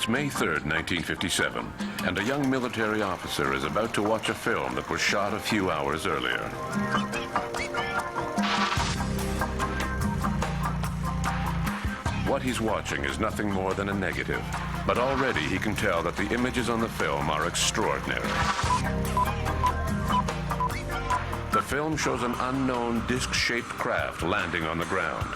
It's May 3rd, 1957, and a young military officer is about to watch a film that was shot a few hours earlier. What he's watching is nothing more than a negative, but already he can tell that the images on the film are extraordinary. The film shows an unknown disc-shaped craft landing on the ground.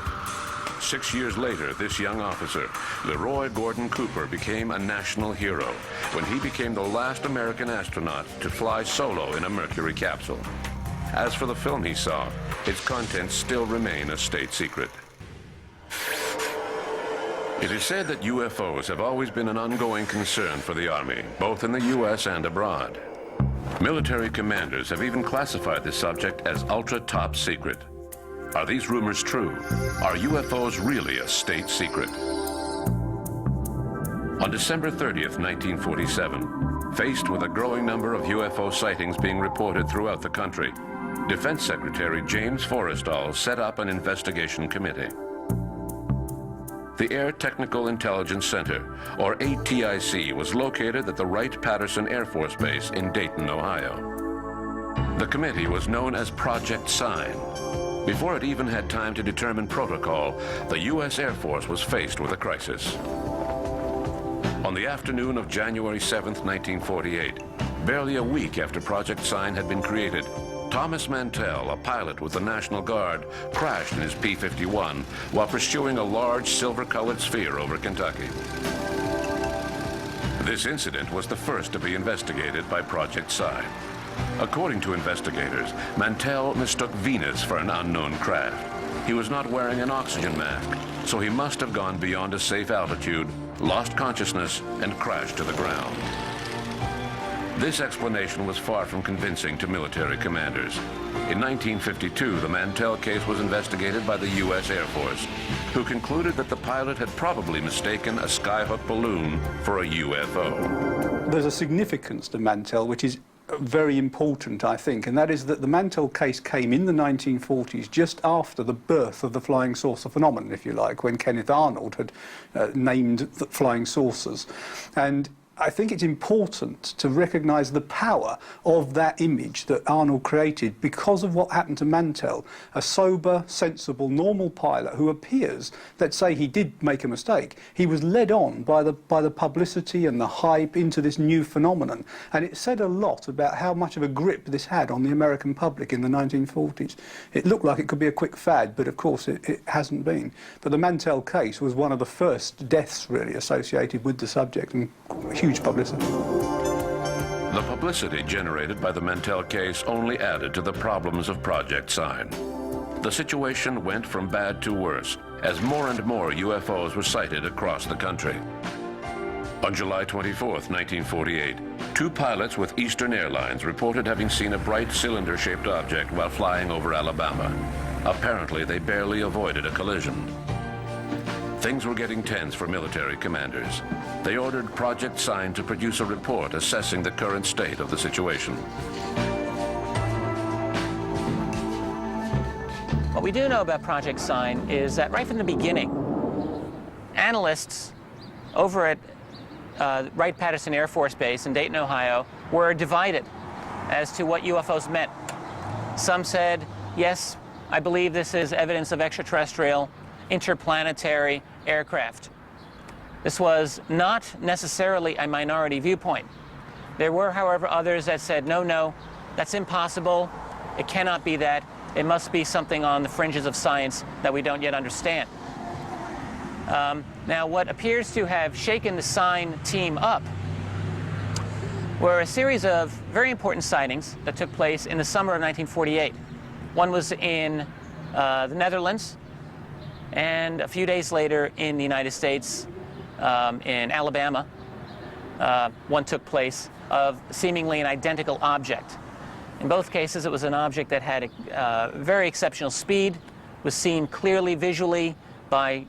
6 years later, this young officer, Leroy Gordon Cooper, became a national hero when he became the last American astronaut to fly solo in a Mercury capsule. As for the film he saw, its contents still remain a state secret. It is said that UFOs have always been an ongoing concern for the Army, both in the U.S. and abroad. Military commanders have even classified the subject as ultra-top secret. Are these rumors true? Are UFOs really a state secret? On December 30th, 1947, faced with a growing number of UFO sightings being reported throughout the country, Defense Secretary James Forrestal set up an investigation committee. The Air Technical Intelligence Center, or ATIC, was located at the Wright-Patterson Air Force Base in Dayton, Ohio. The committee was known as Project Sign. Before it even had time to determine protocol, the U.S. Air Force was faced with a crisis. On the afternoon of January 7th, 1948, barely a week after Project Sign had been created, Thomas Mantell, a pilot with the National Guard, crashed in his P-51 while pursuing a large silver-colored sphere over Kentucky. This incident was the first to be investigated by Project Sign. According to investigators, Mantell mistook Venus for an unknown craft. He was not wearing an oxygen mask, so he must have gone beyond a safe altitude, lost consciousness, and crashed to the ground. This explanation was far from convincing to military commanders. In 1952, the Mantell case was investigated by the U.S. Air Force, who concluded that the pilot had probably mistaken a skyhook balloon for a UFO. There's a significance to Mantell which is very important, I think, and that is that the Mantell case came in the 1940s just after the birth of the flying saucer phenomenon, if you like, when Kenneth Arnold had named the flying saucers. And I think it's important to recognise the power of that image that Arnold created because of what happened to Mantell, a sober, sensible, normal pilot who appears, let's say he did make a mistake, he was led on by the publicity and the hype into this new phenomenon. And it said a lot about how much of a grip this had on the American public in the 1940s. It looked like it could be a quick fad, but of course it hasn't been. But the Mantell case was one of the first deaths really associated with the subject, and huge publicity. The publicity generated by the Mantell case only added to the problems of Project Sign. The situation went from bad to worse as and more UFOs were sighted across the country. On July 24th, 1948, two pilots with Eastern Airlines reported having seen a bright cylinder-shaped object while flying over Alabama. Apparently, they barely avoided a collision. Things were getting tense for military commanders. They ordered Project Sign to produce a report assessing the current state of the situation. What we do know about Project Sign is that right from the beginning, analysts over at Wright-Patterson Air Force Base in Dayton, Ohio, were divided as to what UFOs meant. Some said, yes, I believe this is evidence of extraterrestrial, interplanetary aircraft. This was not necessarily a minority viewpoint. There were, however, others that said, no, that's impossible. It cannot be that. It must be something on the fringes of science that we don't yet understand. Now, what appears to have shaken the Sign team up were a series of very important sightings that took place in the summer of 1948. One was in the Netherlands, and a few days later in the United States, in Alabama, one took place of seemingly an identical object. In both cases, it was an object that had a very exceptional speed, was seen clearly visually by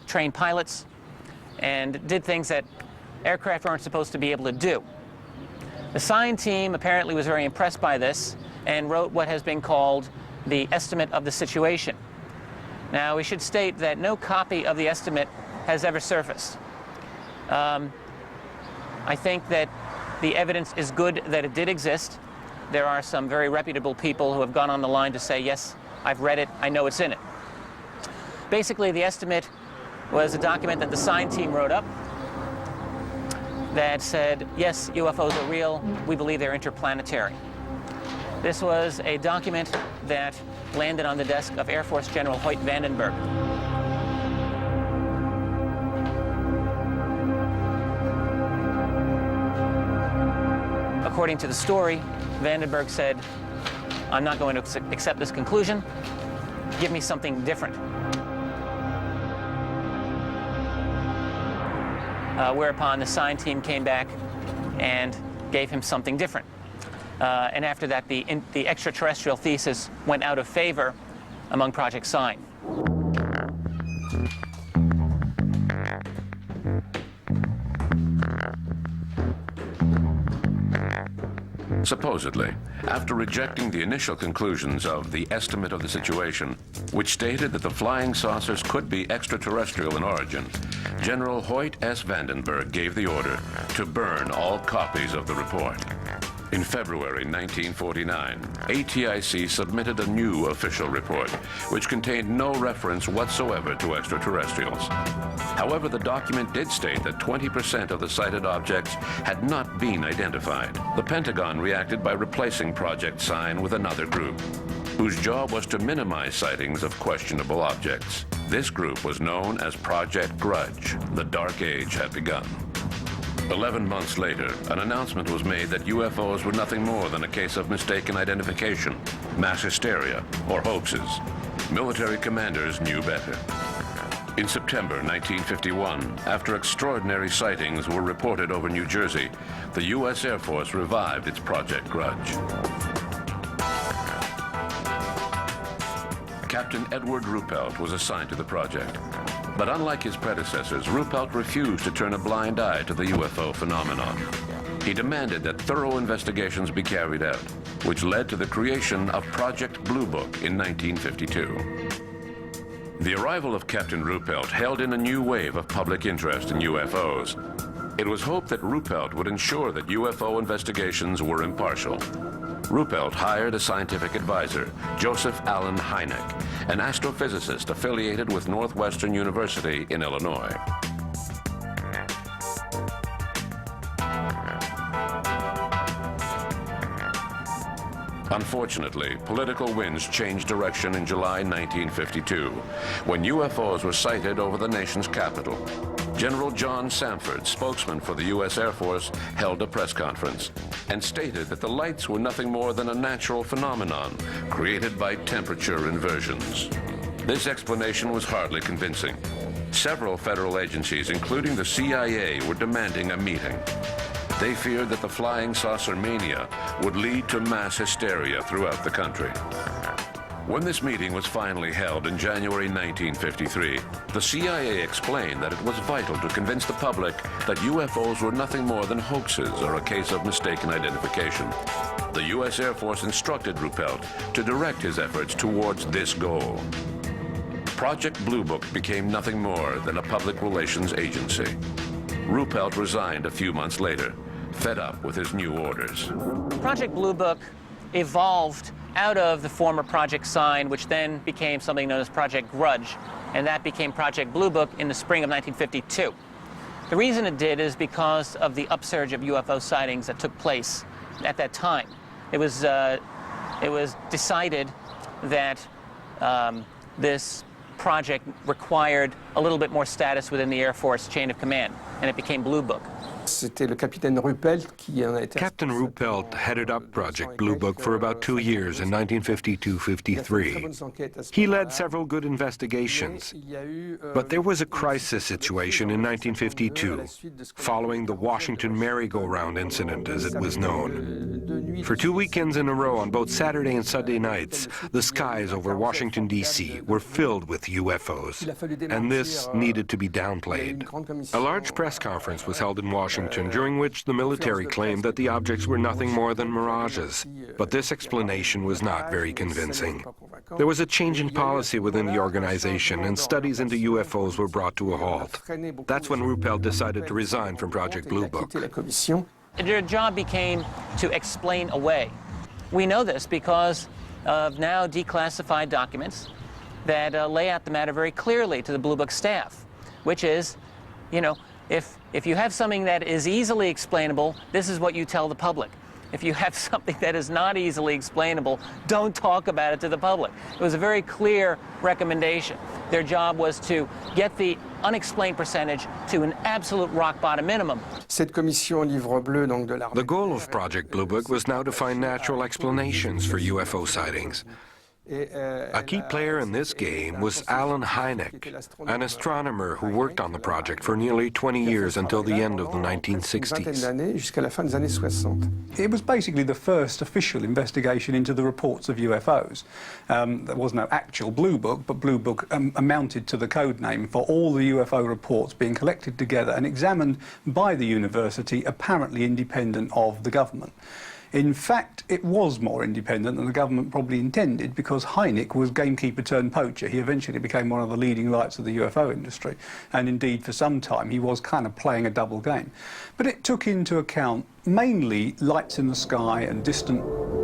trained pilots, and did things that aircraft aren't supposed to be able to do. The Sign team apparently was very impressed by this and wrote what has been called the estimate of the situation. Now, we should state that no copy of the estimate has ever surfaced. I think that the evidence is good that it did exist. There are some very reputable people who have gone on the line to say, yes, I've read it, I know it's in it. Basically, the estimate was a document that the sign team wrote up that said, yes, UFOs are real, we believe they're interplanetary. This was a document that landed on the desk of Air Force General Hoyt Vandenberg. According to the story, Vandenberg said, I'm not going to accept this conclusion. Give me something different. Whereupon the sign team came back and gave him something different. And after that, the extraterrestrial thesis went out of favor among Project Sign. Supposedly, after rejecting the initial conclusions of the estimate of the situation, which stated that the flying saucers could be extraterrestrial in origin, General Hoyt S. Vandenberg gave the order to burn all copies of the report. In February 1949, ATIC submitted a new official report, which contained no reference whatsoever to extraterrestrials. However, the document did state that 20% of the sighted objects had not been identified. The Pentagon reacted by replacing Project Sign with another group, whose job was to minimize sightings of questionable objects. This group was known as Project Grudge. The Dark Age had begun. 11 months later, an announcement was made that UFOs were nothing more than a case of mistaken identification, mass hysteria, or hoaxes. Military commanders knew better. In September 1951, after extraordinary sightings were reported over New Jersey, the U.S. Air Force revived its Project Grudge. Captain Edward Ruppelt was assigned to the project. But unlike his predecessors, Ruppelt refused to turn a blind eye to the UFO phenomenon. He demanded that thorough investigations be carried out, which led to the creation of Project Blue Book in 1952. The arrival of Captain Ruppelt held in a new wave of public interest in UFOs. It was hoped that Ruppelt would ensure that UFO investigations were impartial. Ruppelt hired a scientific advisor, Joseph Allen Hynek, an astrophysicist affiliated with Northwestern University in Illinois. Unfortunately, political winds changed direction in July 1952, when UFOs were sighted over the nation's capital. General John Samford, spokesman for the U.S. Air Force, held a press conference and stated that the lights were nothing more than a natural phenomenon created by temperature inversions. This explanation was hardly convincing. Several federal agencies, including the CIA, were demanding a meeting. They feared that the flying saucer mania would lead to mass hysteria throughout the country. When this meeting was finally held in January 1953, the CIA explained that it was vital to convince the public that UFOs were nothing more than hoaxes or a case of mistaken identification. The U.S. Air Force instructed Ruppelt to direct his efforts towards this goal. Project Blue Book became nothing more than a public relations agency. Ruppelt resigned a few months later, fed up with his new orders. Project Blue Book evolved out of the former Project Sign, which then became something known as Project Grudge, and that became Project Blue Book in the spring of 1952. The reason it did is because of the upsurge of UFO sightings that took place at that time. It was decided that this project required a little bit more status within the Air Force chain of command, and it became Blue Book. Captain Ruppelt headed up Project Blue Book for about 2 years in 1952-53. He led several good investigations, but there was a crisis situation in 1952, following the Washington merry-go-round incident, as it was known. For 2 weekends in a row, on both Saturday and Sunday nights, the skies over Washington, D.C. were filled with UFOs, and this needed to be downplayed. A large press conference was held in Washington, during which the military claimed that the objects were nothing more than mirages, but this explanation was not very convincing. There was a change in policy within the organization, and studies into UFOs were brought to a halt. That's when Ruppel decided to resign from Project Blue Book. Their job became to explain away. We know this because of now declassified documents that lay out the matter very clearly to the Blue Book staff, which is, you know, if you have something that is easily explainable, this is what you tell the public. If you have something that is not easily explainable, don't talk about it to the public. It was a very clear recommendation. Their job was to get the unexplained percentage to an absolute rock bottom minimum. The goal of Project Blue Book was now to find natural explanations for UFO sightings. A key player in this game was Alan Hynek, an astronomer who worked on the project for nearly 20 years until the end of the 1960s. It was basically the first official investigation into the reports of UFOs. There was no actual Blue Book, but Blue Book amounted to the code name for all the UFO reports being collected together and examined by the university, apparently independent of the government. In fact, it was more independent than the government probably intended, because Hynek was gamekeeper turned poacher. He eventually became one of the leading lights of the UFO industry, and indeed for some time he was kind of playing a double game. But it took into account mainly lights in the sky and distant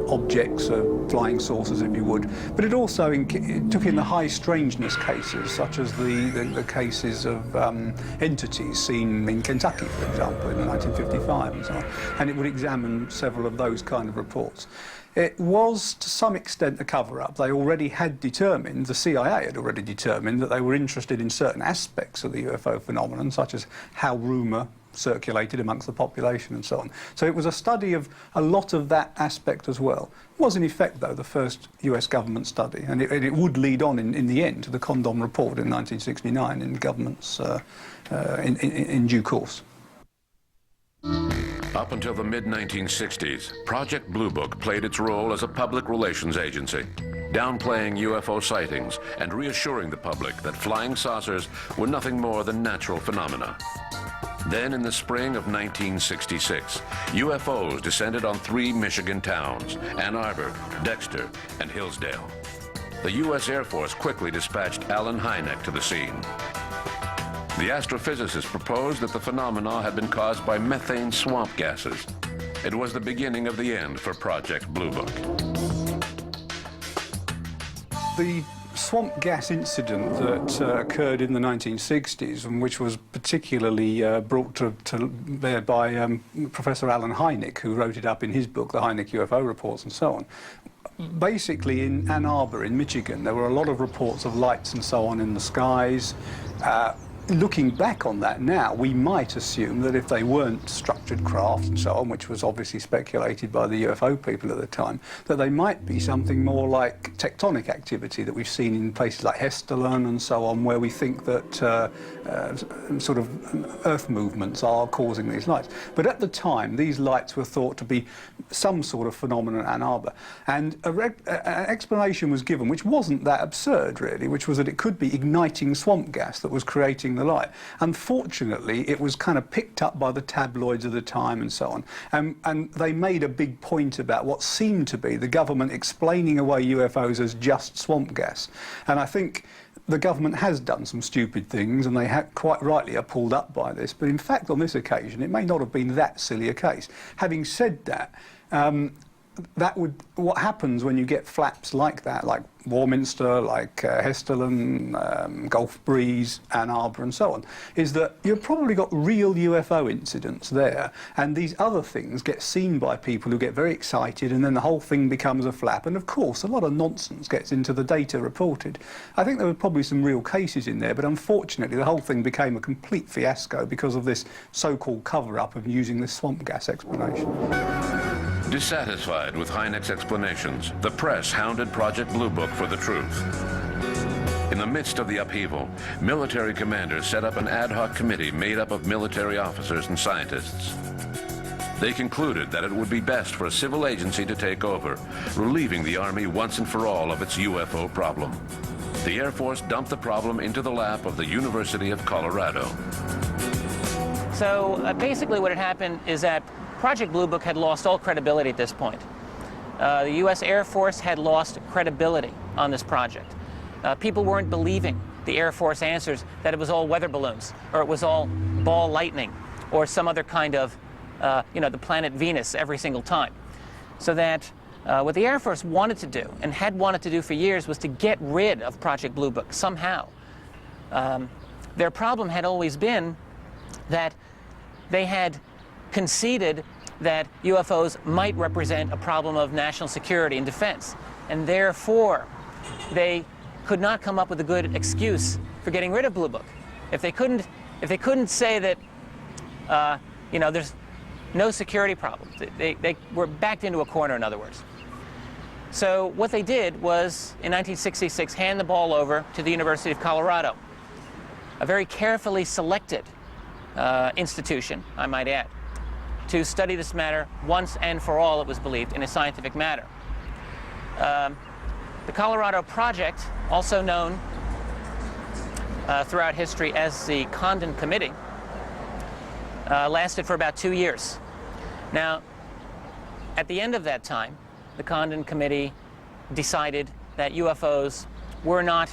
objects, flying saucers if you would, but it also it took in the high strangeness cases, such as the cases of entities seen in Kentucky, for example, in 1955 and so on, and it would examine several of those kind of reports. It was to some extent a cover-up. They already had determined, the CIA had already determined, that they were interested in certain aspects of the UFO phenomenon, such as how rumour circulated amongst the population and so on. So it was a study of a lot of that aspect as well. It was in effect, though, the first US government study, and it would lead on in the end to the Condom Report in 1969 in government's in due course. Up until the mid-1960s, Project Blue Book played its role as a public relations agency, downplaying UFO sightings and reassuring the public that flying saucers were nothing more than natural phenomena. Then, in the spring of 1966, UFOs descended on 3 Michigan towns: Ann Arbor, Dexter, and Hillsdale. The U.S. Air Force quickly dispatched Alan Hynek to the scene. The astrophysicist proposed that the phenomena had been caused by methane swamp gases. It was the beginning of the end for Project Blue Book. The swamp gas incident that occurred in the 1960s, and which was particularly brought to bear by Professor Alan Hynek, who wrote it up in his book, The Hynek UFO Reports and so on. Basically, in Ann Arbor, in Michigan, there were a lot of reports of lights and so on in the skies. Looking back on that now, we might assume that if they weren't structured craft and so on, which was obviously speculated by the UFO people at the time, that they might be something more like tectonic activity that we've seen in places like Hessdalen and so on, where we think that sort of earth movements are causing these lights. But at the time, these lights were thought to be some sort of phenomenon in Ann Arbor. And an explanation was given, which wasn't that absurd, really, which was that it could be igniting swamp gas that was creating the light. Unfortunately, it was kind of picked up by the tabloids of the time and so on. And they made a big point about what seemed to be the government explaining away UFOs as just swamp gas. And I think the government has done some stupid things, and they quite rightly are pulled up by this. But in fact, on this occasion, it may not have been that silly a case. Having said that, what happens when you get flaps like that, like Warminster, like Hessdalen, Gulf Breeze, Ann Arbor and so on, is that you've probably got real UFO incidents there, and these other things get seen by people who get very excited, and then the whole thing becomes a flap, and of course a lot of nonsense gets into the data reported. I think there were probably some real cases in there, but unfortunately the whole thing became a complete fiasco because of this so-called cover-up of using this swamp gas explanation. Dissatisfied with Hynek's explanations, the press hounded Project Blue Book for the truth. In the midst of the upheaval, military commanders set up an ad hoc committee made up of military officers and scientists. They concluded that it would be best for a civil agency to take over, relieving the Army once and for all of its UFO problem. The Air Force dumped the problem into the lap of the University of Colorado. So basically what had happened is that Project Blue Book had lost all credibility at this point. the U.S. Air Force had lost credibility on this project. People weren't believing the Air Force answers that it was all weather balloons, or it was all ball lightning, or some other kind of, the planet Venus every single time. So that what the Air Force wanted to do, and had wanted to do for years, was to get rid of Project Blue Book somehow. Their problem had always been that they had conceded that UFOs might represent a problem of national security and defense, and therefore they could not come up with a good excuse for getting rid of Blue Book. If they couldn't say that, there's no security problems, they were backed into a corner, in other words. So what they did was, in 1966, hand the ball over to the University of Colorado, a very carefully selected institution, I might add, to study this matter once and for all, it was believed, in a scientific manner. The Colorado Project, also known throughout history as the Condon Committee, lasted for about 2 years. Now, at the end of that time, the Condon Committee decided that UFOs were not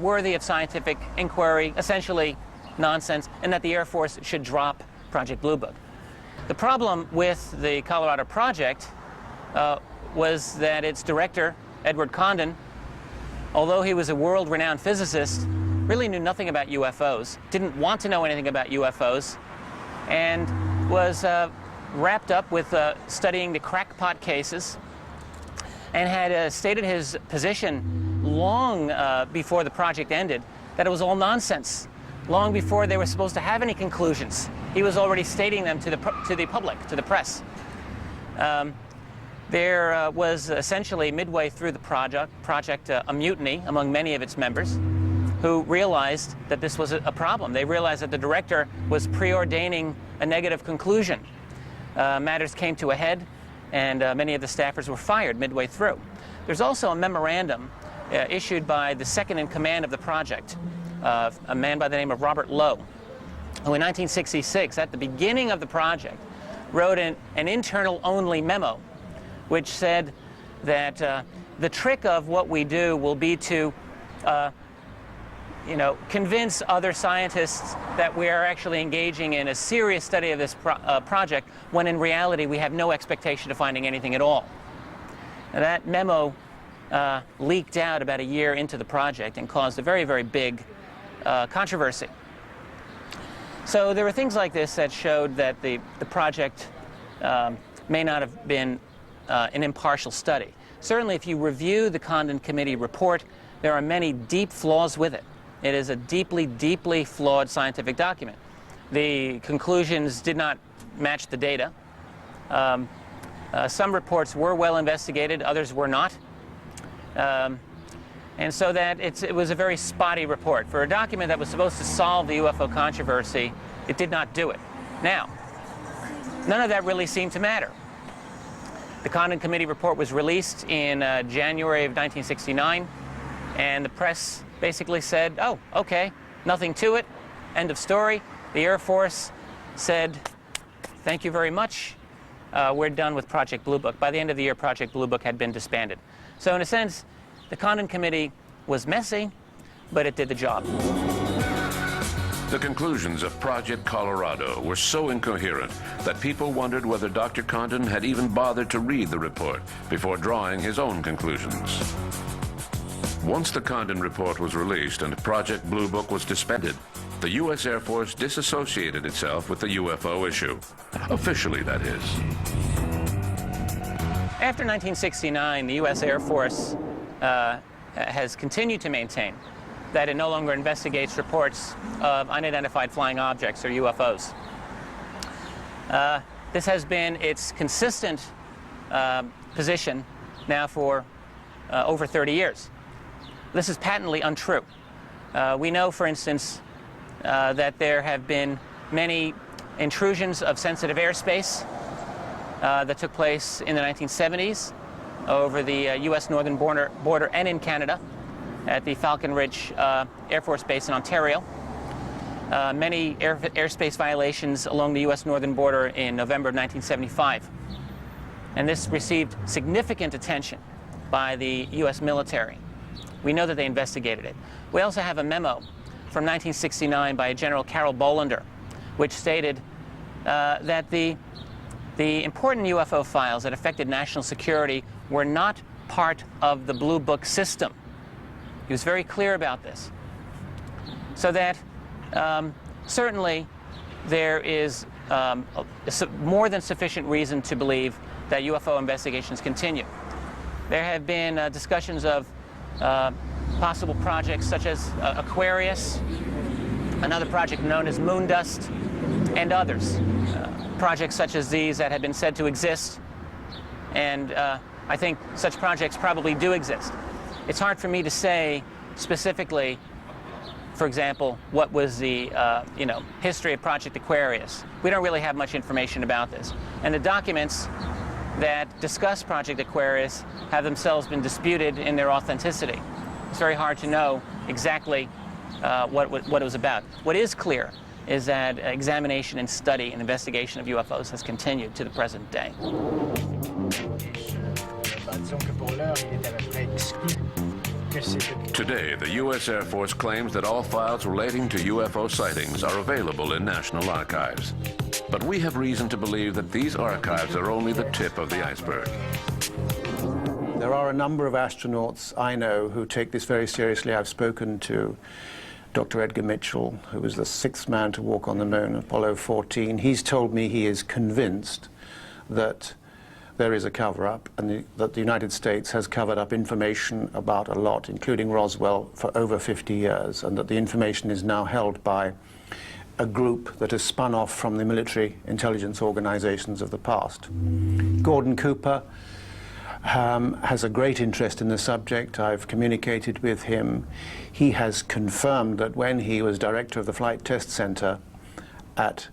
worthy of scientific inquiry, essentially nonsense, and that the Air Force should drop Project Blue Book. The problem with the Colorado Project was that its director, Edward Condon, although he was a world-renowned physicist, really knew nothing about UFOs, didn't want to know anything about UFOs, and was wrapped up with studying the crackpot cases, and had stated his position long before the project ended, that it was all nonsense. Long before they were supposed to have any conclusions, he was already stating them to the public, to the press. There was essentially, midway through the project a mutiny among many of its members, who realized that this was a problem. They realized that the director was preordaining a negative conclusion. Matters came to a head, and many of the staffers were fired midway through. There's also a memorandum issued by the second in command of the project, a man by the name of Robert Lowe, who in 1966, at the beginning of the project, wrote an internal-only memo, which said that the trick of what we do will be to convince other scientists that we are actually engaging in a serious study of this project, when in reality we have no expectation of finding anything at all. Now, that memo leaked out about a year into the project and caused a very, very big controversy. So there were things like this that showed that the project may not have been an impartial study. Certainly, if you review the Condon Committee report, there are many deep flaws with it. It is a deeply, deeply flawed scientific document. The conclusions did not match the data. Some reports were well investigated, others were not. And so that it was a very spotty report. For a document that was supposed to solve the UFO controversy, it did not do it. Now, none of that really seemed to matter. The Condon Committee report was released in January of 1969, and the press basically said, oh, okay, nothing to it, end of story. The Air Force said, thank you very much, we're done with Project Blue Book. By the end of the year, Project Blue Book had been disbanded. So in a sense, the Condon Committee was messy, but it did the job. The conclusions of Project Colorado were so incoherent that people wondered whether Dr. Condon had even bothered to read the report before drawing his own conclusions. Once the Condon report was released and Project Blue Book was disbanded, the U.S. Air Force disassociated itself with the UFO issue. Officially, that is. After 1969, the U.S. Air Force has continued to maintain that it no longer investigates reports of unidentified flying objects, or UFOs. This has been its consistent position now for over 30 years. This is patently untrue. We know, for instance, that there have been many intrusions of sensitive airspace that took place in the 1970s over the U.S. northern border and in Canada at the Falcon Ridge Air Force Base in Ontario. Many airspace violations along the U.S. northern border in November of 1975. And this received significant attention by the U.S. military. We know that they investigated it. We also have a memo from 1969 by General Carol Bolender, which stated that the important UFO files that affected national security were not part of the Blue Book system. He was very clear about this. So that certainly there is more than sufficient reason to believe that UFO investigations continue. There have been discussions of possible projects such as Aquarius, another project known as Moondust, and others. Projects such as these that have been said to exist, and I think such projects probably do exist. It's hard for me to say specifically, for example, what was the history of Project Aquarius. We don't really have much information about this. And the documents that discuss Project Aquarius have themselves been disputed in their authenticity. It's very hard to know exactly what it was about. What is clear is that examination and study and investigation of UFOs has continued to the present day. Today, the U.S. Air Force claims that all files relating to UFO sightings are available in national archives. But we have reason to believe that these archives are only the tip of the iceberg. There are a number of astronauts I know who take this very seriously. I've spoken to Dr. Edgar Mitchell, who was the 6th man to walk on the moon, Apollo 14. He's told me he is convinced that there is a cover-up and that the United States has covered up information about a lot, including Roswell, for over 50 years, and that the information is now held by a group that has spun off from the military intelligence organizations of the past. Gordon Cooper has a great interest in the subject. I've communicated with him. He has confirmed that when he was director of the Flight Test Center at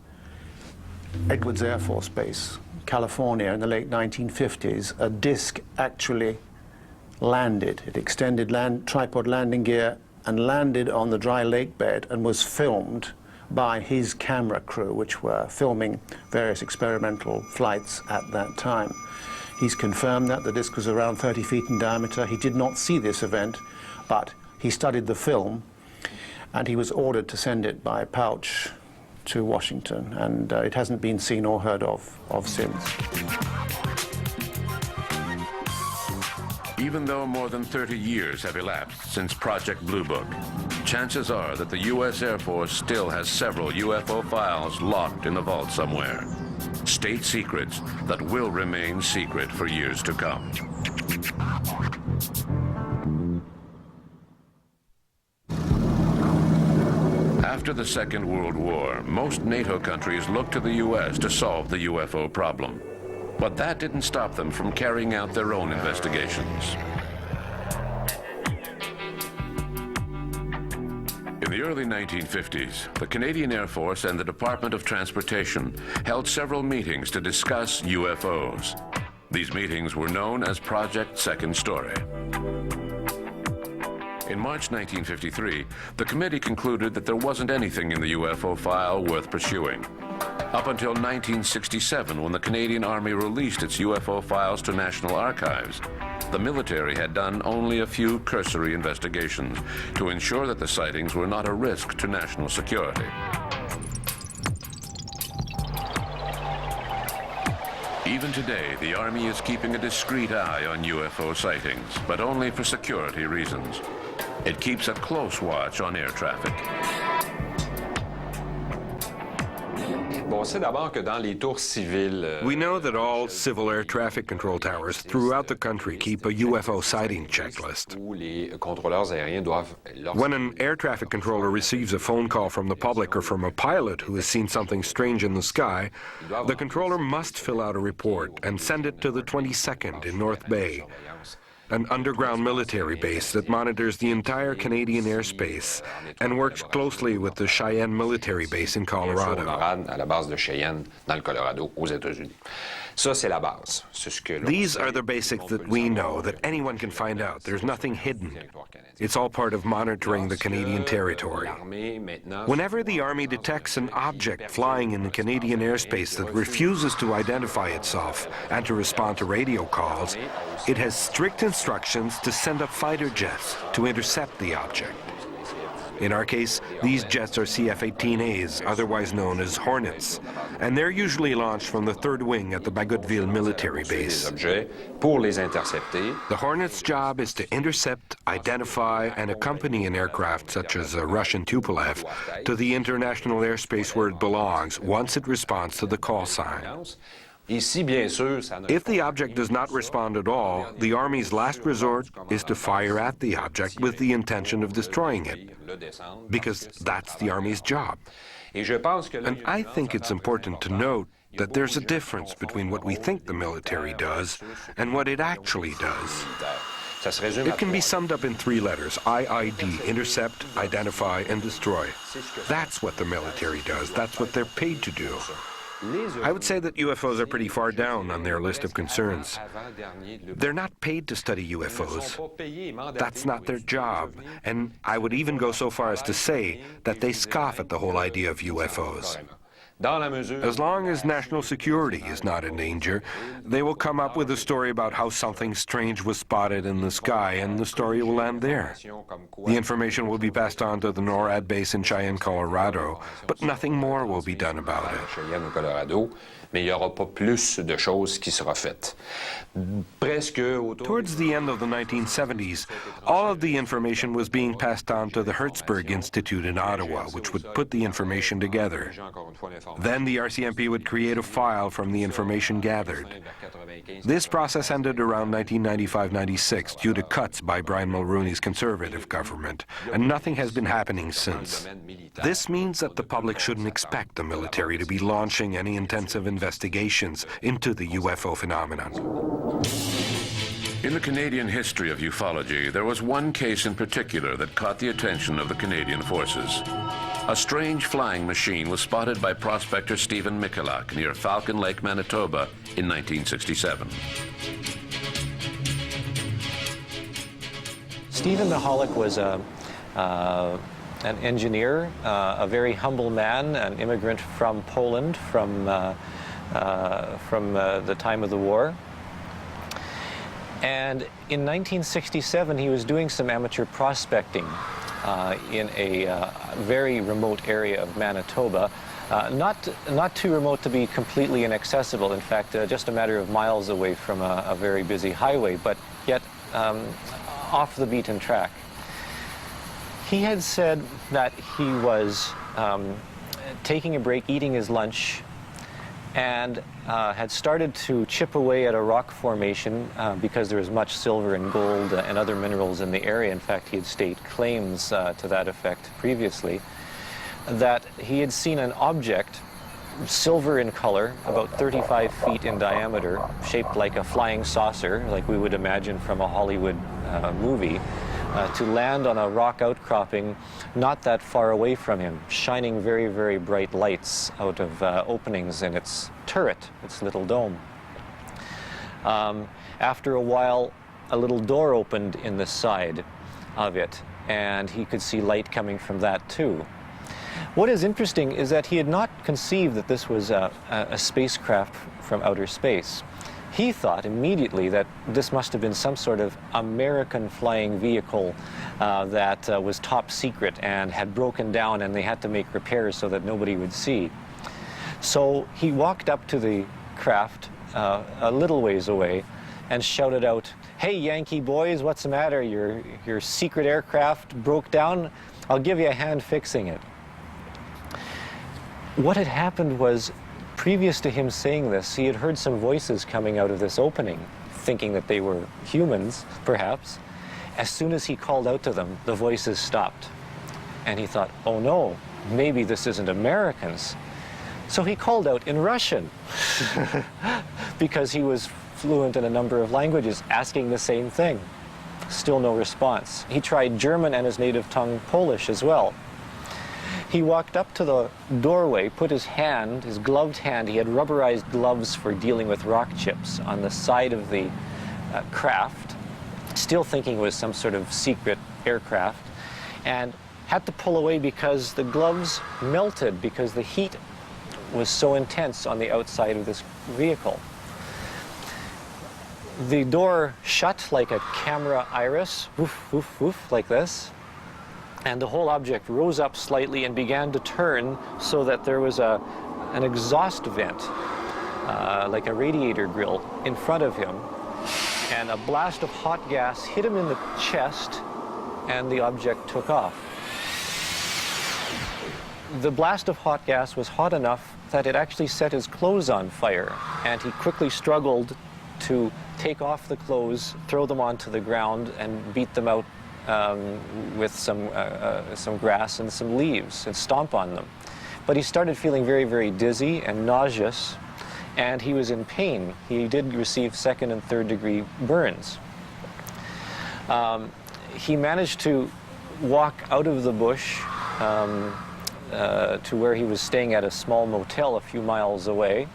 Edwards Air Force Base, California, in the late 1950s, a disc actually landed. It extended tripod landing gear and landed on the dry lake bed and was filmed by his camera crew, which were filming various experimental flights at that time. He's confirmed that the disc was around 30 feet in diameter. He did not see this event, but he studied the film, and he was ordered to send it by pouch to Washington, and it hasn't been seen or heard of since. Even though more than 30 years have elapsed since Project Blue Book, chances are that the U.S. Air Force still has several UFO files locked in a vault somewhere. State secrets that will remain secret for years to come. After the Second World War, most NATO countries looked to the U.S. to solve the UFO problem. But that didn't stop them from carrying out their own investigations. In the early 1950s, the Canadian Air Force and the Department of Transportation held several meetings to discuss UFOs. These meetings were known as Project Second Story. In March 1953, the committee concluded that there wasn't anything in the UFO file worth pursuing. Up until 1967, when the Canadian Army released its UFO files to national archives, the military had done only a few cursory investigations to ensure that the sightings were not a risk to national security. Even today, the Army is keeping a discreet eye on UFO sightings, but only for security reasons. It keeps a close watch on air traffic. We know that all civil air traffic control towers throughout the country keep a UFO sighting checklist. When an air traffic controller receives a phone call from the public or from a pilot who has seen something strange in the sky, the controller must fill out a report and send it to the 22nd in North Bay, an underground military base that monitors the entire Canadian airspace and works closely with the Cheyenne military base in Colorado. Ça, c'est la base. C'est ce que l'on These sait. are the basics that we know, that anyone can find out. There's nothing hidden. It's all part of monitoring the Canadian territory. Whenever the Army detects an object flying in the Canadian airspace that refuses to identify itself and to respond to radio calls, it has strict instructions to send up fighter jets to intercept the object. In our case, these jets are CF-18As, otherwise known as Hornets, and they're usually launched from the 3rd Wing at the Bagotville military base. Pour les intercepter. The Hornets' job is to intercept, identify, and accompany an aircraft such as a Russian Tupolev to the international airspace where it belongs once it responds to the call sign. Ici, bien sûr, ça ne- If the object does not respond at all, the Army's last resort is to fire at the object with the intention of destroying it, because that's the Army's job. Et je pense que là, And I think it's important to note that there's a difference between what we think the military does and what it actually does. ça se résume à It can be trois. summed up in 3 letters: IID, intercept, identify, and destroy. That's what the military does. That's what they're paid to do. I would say that UFOs are pretty far down on their list of concerns. They're not paid to study UFOs. That's not their job. And I would even go so far as to say that they scoff at the whole idea of UFOs. Dans la mesure As long as national security is not in danger, they will come up with a story about how something strange was spotted in the sky, and the story will end there. The information will be passed on to the NORAD base in Cheyenne, Colorado, but nothing more will be done about it. Cheyenne au Colorado, mais il n'y aura pas plus de choses qui sera faite. Presque autour Towards the end of the 1970s, all of the information was being passed on to the Hertzberg Institute in Ottawa, which would put the information together. Then the RCMP would create a file from the information gathered. This process ended around 1995-96 due to cuts by Brian Mulroney's Conservative government, and nothing has been happening since. This means that the public shouldn't expect the military to be launching any intensive investigations into the UFO phenomenon. In the Canadian history of ufology, there was one case in particular that caught the attention of the Canadian forces. A strange flying machine was spotted by prospector Stephen Michalak near Falcon Lake, Manitoba in 1967. Stephen Michalak was an engineer, a very humble man, an immigrant from Poland from the time of the war. And in 1967, he was doing some amateur prospecting in a very remote area of Manitoba. Not too remote to be completely inaccessible. In fact, just a matter of miles away from a very busy highway, but yet off the beaten track. He had said that he was taking a break, eating his lunch, and had started to chip away at a rock formation because there was much silver and gold and other minerals in the area. In fact, he had staked claims to that effect previously. That he had seen an object, silver in color, about 35 feet in diameter, shaped like a flying saucer, like we would imagine from a Hollywood movie, to land on a rock outcropping not that far away from him, shining very, very bright lights out of openings in its turret, its little dome. After a while, a little door opened in the side of it, and he could see light coming from that too. What is interesting is that he had not conceived that this was a spacecraft from outer space. He thought immediately that this must have been some sort of American flying vehicle that was top secret and had broken down, and they had to make repairs so that nobody would see. So he walked up to the craft a little ways away and shouted out, "Hey, Yankee boys, what's the matter? Your secret aircraft broke down? I'll give you a hand fixing it." What had happened was, previous to him saying this, he had heard some voices coming out of this opening, thinking that they were humans, perhaps. As soon as he called out to them, the voices stopped. And he thought, oh no, maybe this isn't Americans. So he called out in Russian, because he was fluent in a number of languages, asking the same thing. Still no response. He tried German and his native tongue, Polish, as well. He walked up to the doorway, put his hand, his gloved hand, he had rubberized gloves for dealing with rock chips, on the side of the craft, still thinking it was some sort of secret aircraft, and had to pull away because the gloves melted because the heat was so intense on the outside of this vehicle. The door shut like a camera iris, woof, woof, woof, like this, and the whole object rose up slightly and began to turn so that there was an exhaust vent, like a radiator grill, in front of him, and a blast of hot gas hit him in the chest, and the object took off. The blast of hot gas was hot enough that it actually set his clothes on fire, and he quickly struggled to take off the clothes, throw them onto the ground, and beat them out with some grass and some leaves and stomp on them. But he started feeling very, very dizzy and nauseous, and he was in pain. He did receive second and third degree burns. He managed to walk out of the bush to where he was staying at a small motel a few miles away,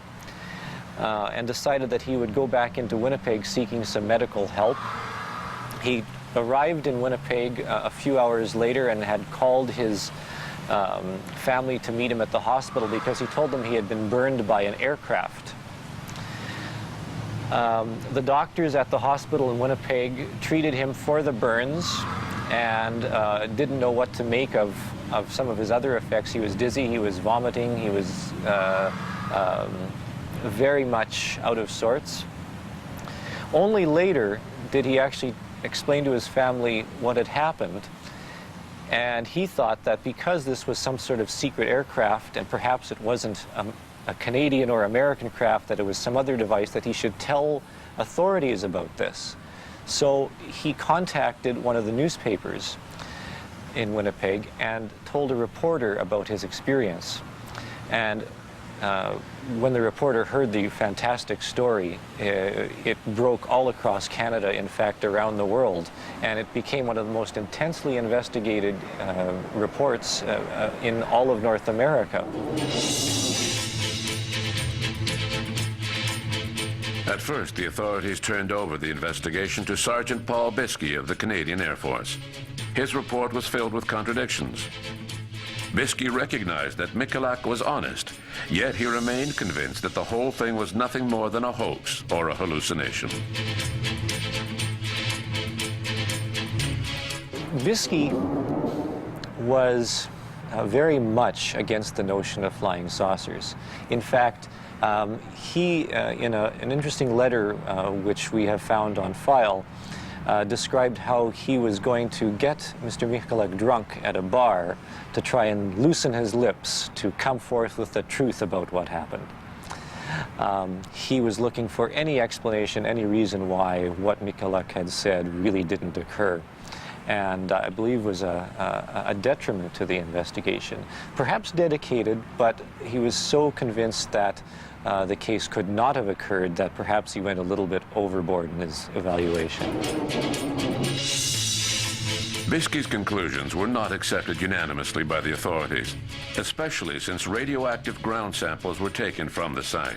and decided that he would go back into Winnipeg seeking some medical help. He arrived in Winnipeg a few hours later and had called his family to meet him at the hospital because he told them he had been burned by an aircraft. The doctors at the hospital in Winnipeg treated him for the burns and didn't know what to make of some of his other effects. He was dizzy, he was vomiting, he was very much out of sorts. Only later did he actually explain to his family what had happened, and he thought that because this was some sort of secret aircraft and perhaps it wasn't a Canadian or American craft, that it was some other device, that he should tell authorities about this. So he contacted one of the newspapers in Winnipeg and told a reporter about his experience. And when the reporter heard the fantastic story, it broke all across Canada, in fact around the world, and it became one of the most intensely investigated reports in all of North America. At first, the authorities turned over the investigation to Sergeant Paul Biskey of the Canadian Air Force. His report was filled with contradictions. Biskey recognized that Michalak was honest, yet he remained convinced that the whole thing was nothing more than a hoax or a hallucination. Biskey was very much against the notion of flying saucers. In fact, he, in an interesting letter which we have found on file, described how he was going to get Mr. Michalak drunk at a bar to try and loosen his lips to come forth with the truth about what happened. He was looking for any explanation, any reason why what Michalak had said really didn't occur, and I believe was a detriment to the investigation. Perhaps dedicated, but he was so convinced that the case could not have occurred that perhaps he went a little bit overboard in his evaluation. Biskey's conclusions were not accepted unanimously by the authorities, especially since radioactive ground samples were taken from the site.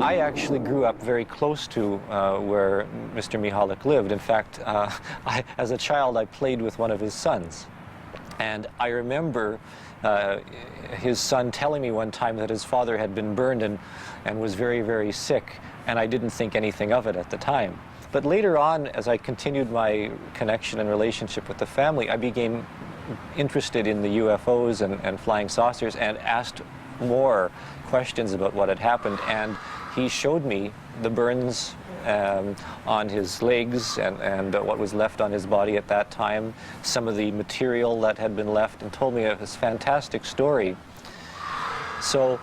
I actually grew up very close to where Mr. Michalak lived. In fact, as a child, I played with one of his sons. And I remember his son telling me one time that his father had been burned and was very, very sick, and I didn't think anything of it at the time. But later on, as I continued my connection and relationship with the family, I became interested in the UFOs and flying saucers and asked more questions about what had happened, and he showed me the burns on his legs and what was left on his body at that time, some of the material that had been left, and told me this fantastic story. So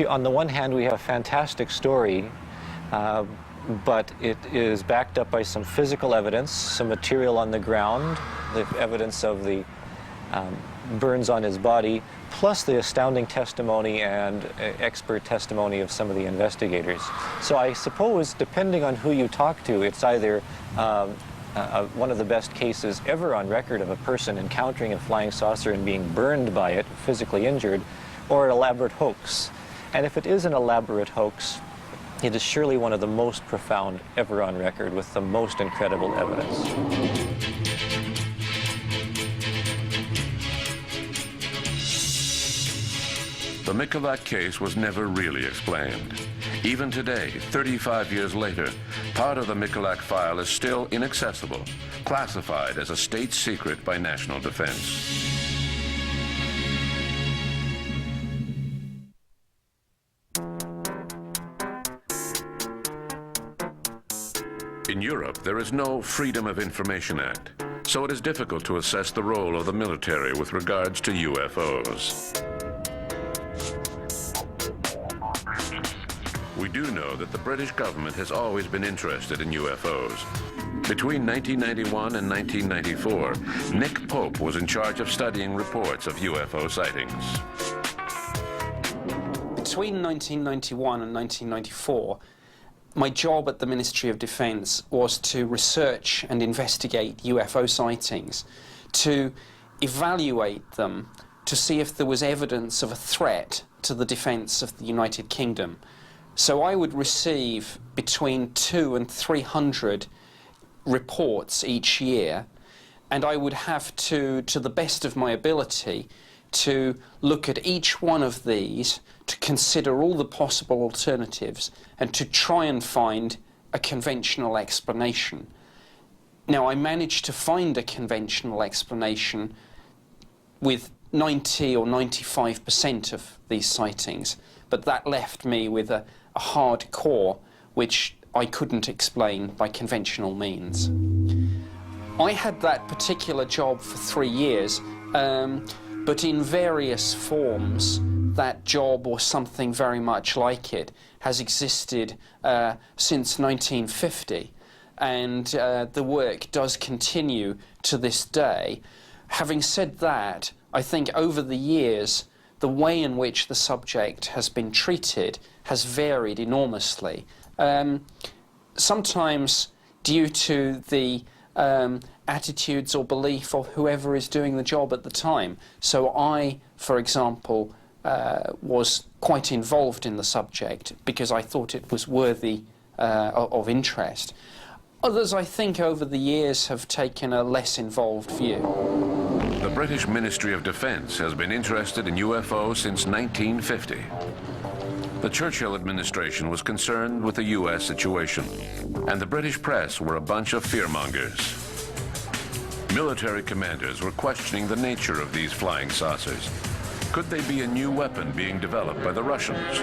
on the one hand, we have a fantastic story, but it is backed up by some physical evidence, some material on the ground, the evidence of the burns on his body, plus the astounding testimony and expert testimony of some of the investigators. So I suppose, depending on who you talk to, it's either one of the best cases ever on record of a person encountering a flying saucer and being burned by it, physically injured, or an elaborate hoax. And if it is an elaborate hoax, it is surely one of the most profound ever on record with the most incredible evidence. The Michalak case was never really explained. Even today, 35 years later, part of the Michalak file is still inaccessible, classified as a state secret by National Defense. In Europe, there is no Freedom of Information Act, so it is difficult to assess the role of the military with regards to UFOs. We do know that the British government has always been interested in UFOs. Between 1991 and 1994, Nick Pope was in charge of studying reports of UFO sightings. Between 1991 and 1994, my job at the Ministry of Defence was to research and investigate UFO sightings, to evaluate them, to see if there was evidence of a threat to the defence of the United Kingdom. So I would receive between 200 and 300 reports each year, and I would have to the best of my ability, to look at each one of these, to consider all the possible alternatives, and to try and find a conventional explanation. Now, I managed to find a conventional explanation with 90 or 95% of these sightings, but that left me with a hard core which I couldn't explain by conventional means. I had that particular job for 3 years, but in various forms that job or something very much like it has existed since 1950, and the work does continue to this day. Having said that, I think over the years the way in which the subject has been treated has varied enormously. Sometimes due to the attitudes or belief of whoever is doing the job at the time. So I, for example, was quite involved in the subject because I thought it was worthy of interest. Others, I think, over the years have taken a less involved view. The British Ministry of Defence has been interested in UFOs since 1950. The Churchill administration was concerned with the U.S. situation, and the British press were a bunch of fearmongers. Military commanders were questioning the nature of these flying saucers. Could they be a new weapon being developed by the Russians?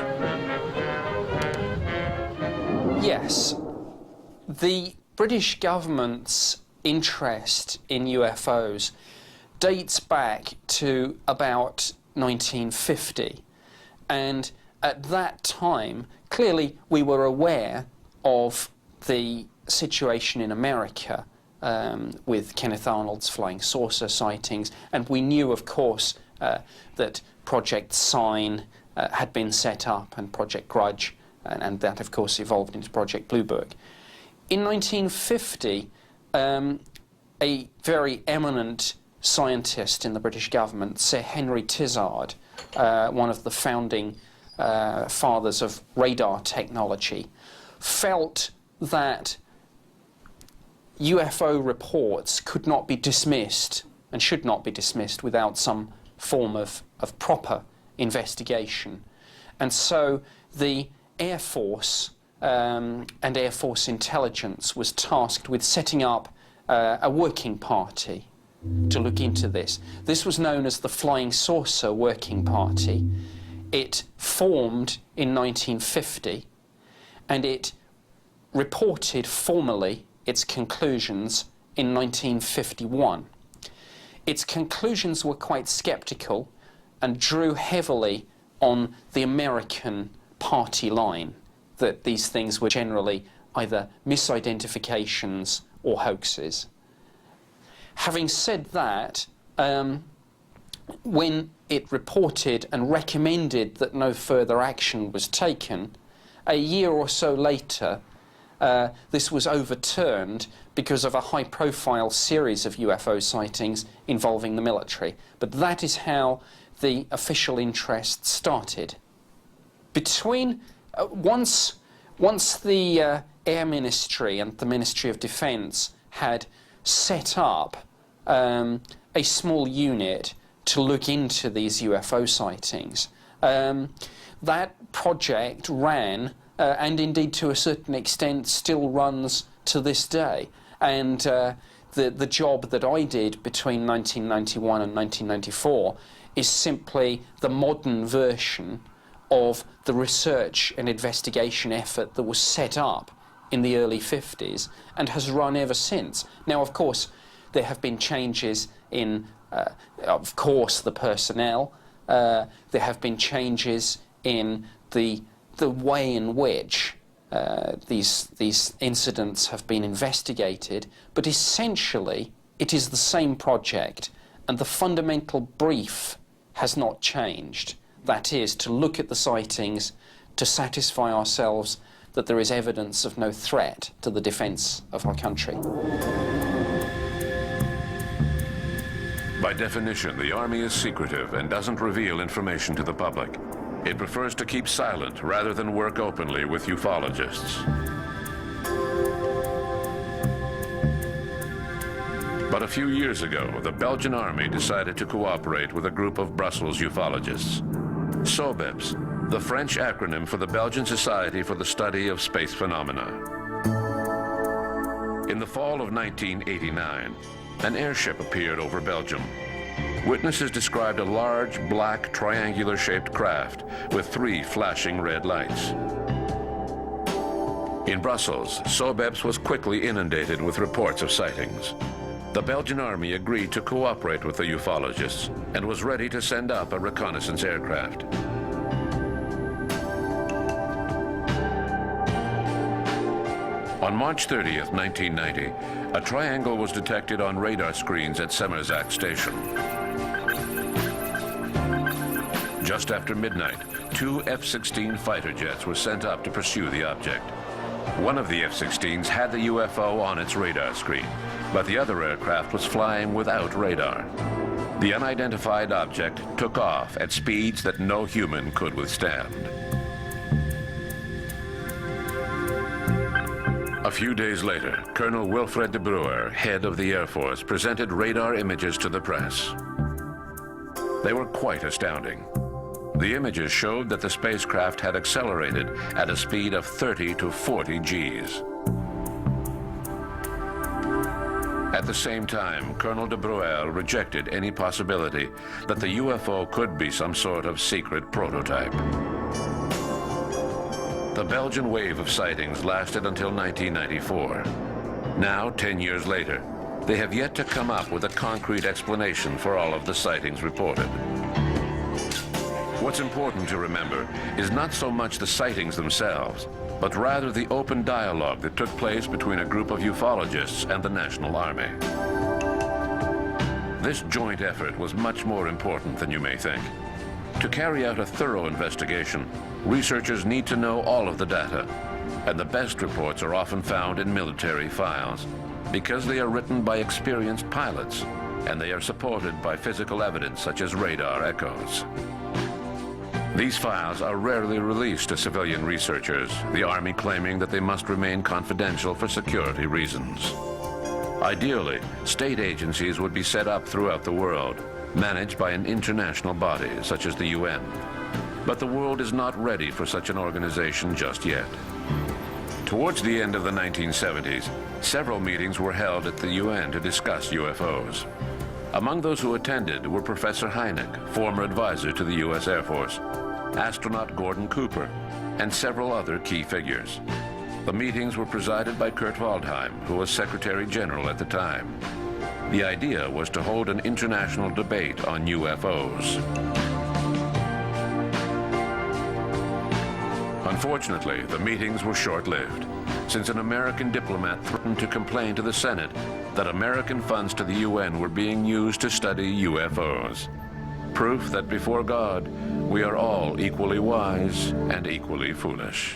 Yes. The British government's interest in UFOs dates back to about 1950, and at that time clearly we were aware of the situation in America with Kenneth Arnold's flying saucer sightings, and we knew, of course, that Project Sign had been set up, and Project Grudge, and that of course evolved into Project Blue Book. In 1950, a very eminent scientist in the British government, Sir Henry Tizard, one of the founding fathers of radar technology, felt that UFO reports could not be dismissed and should not be dismissed without some form of proper investigation. And so the Air Force and Air Force intelligence was tasked with setting up a working party to look into this. This was known as the Flying Saucer Working Party. It formed in 1950, and it reported formally its conclusions in 1951. Its conclusions were quite skeptical and drew heavily on the American party line, that these things were generally either misidentifications or hoaxes. Having said that, when it reported and recommended that no further action was taken, a year or so later, this was overturned because of a high-profile series of UFO sightings involving the military. But that is how the official interest started. Once the Air Ministry and the Ministry of Defence had set up a small unit to look into these UFO sightings, that project ran, and indeed to a certain extent still runs to this day. And the job that I did between 1991 and 1994 is simply the modern version of the research and investigation effort that was set up in the early 50s and has run ever since. Now, of course, there have been changes in, of course, the personnel. There have been changes in the way in which these incidents have been investigated, but essentially it is the same project, and the fundamental brief has not changed. That is, to look at the sightings, to satisfy ourselves that there is evidence of no threat to the defence of our country. By definition, the Army is secretive and doesn't reveal information to the public. It prefers to keep silent rather than work openly with ufologists. But a few years ago, the Belgian Army decided to cooperate with a group of Brussels ufologists. SOBEPS, the French acronym for the Belgian Society for the Study of Space Phenomena. In the fall of 1989, an airship appeared over Belgium. Witnesses described a large, black, triangular-shaped craft with 3 flashing red lights. In Brussels, SOBEPS was quickly inundated with reports of sightings. The Belgian Army agreed to cooperate with the ufologists and was ready to send up a reconnaissance aircraft. On March 30th, 1990, a triangle was detected on radar screens at Semerzac Station. Just after midnight, 2 F-16 fighter jets were sent up to pursue the object. One of the F-16s had the UFO on its radar screen, but the other aircraft was flying without radar. The unidentified object took off at speeds that no human could withstand. A few days later, Colonel Wilfred de Bruer, head of the Air Force, presented radar images to the press. They were quite astounding. The images showed that the spacecraft had accelerated at a speed of 30 to 40 Gs. At the same time, Colonel de Bruer rejected any possibility that the UFO could be some sort of secret prototype. The Belgian wave of sightings lasted until 1994. Now, 10 years later, they have yet to come up with a concrete explanation for all of the sightings reported. What's important to remember is not so much the sightings themselves, but rather the open dialogue that took place between a group of ufologists and the National Army. This joint effort was much more important than you may think. To carry out a thorough investigation, researchers need to know all of the data, and the best reports are often found in military files, because they are written by experienced pilots, and they are supported by physical evidence such as radar echoes. These files are rarely released to civilian researchers, the Army claiming that they must remain confidential for security reasons. Ideally, state agencies would be set up throughout the world, managed by an international body such as the UN. But the world is not ready for such an organization just yet. Towards the end of the 1970s, several meetings were held at the UN to discuss UFOs. Among those who attended were Professor Hynek, former advisor to the U.S. Air Force, astronaut Gordon Cooper, and several other key figures. The meetings were presided by Kurt Waldheim, who was Secretary General at the time. The idea was to hold an international debate on UFOs. Unfortunately, the meetings were short-lived, since an American diplomat threatened to complain to the Senate that American funds to the UN were being used to study UFOs. Proof that before God, we are all equally wise and equally foolish.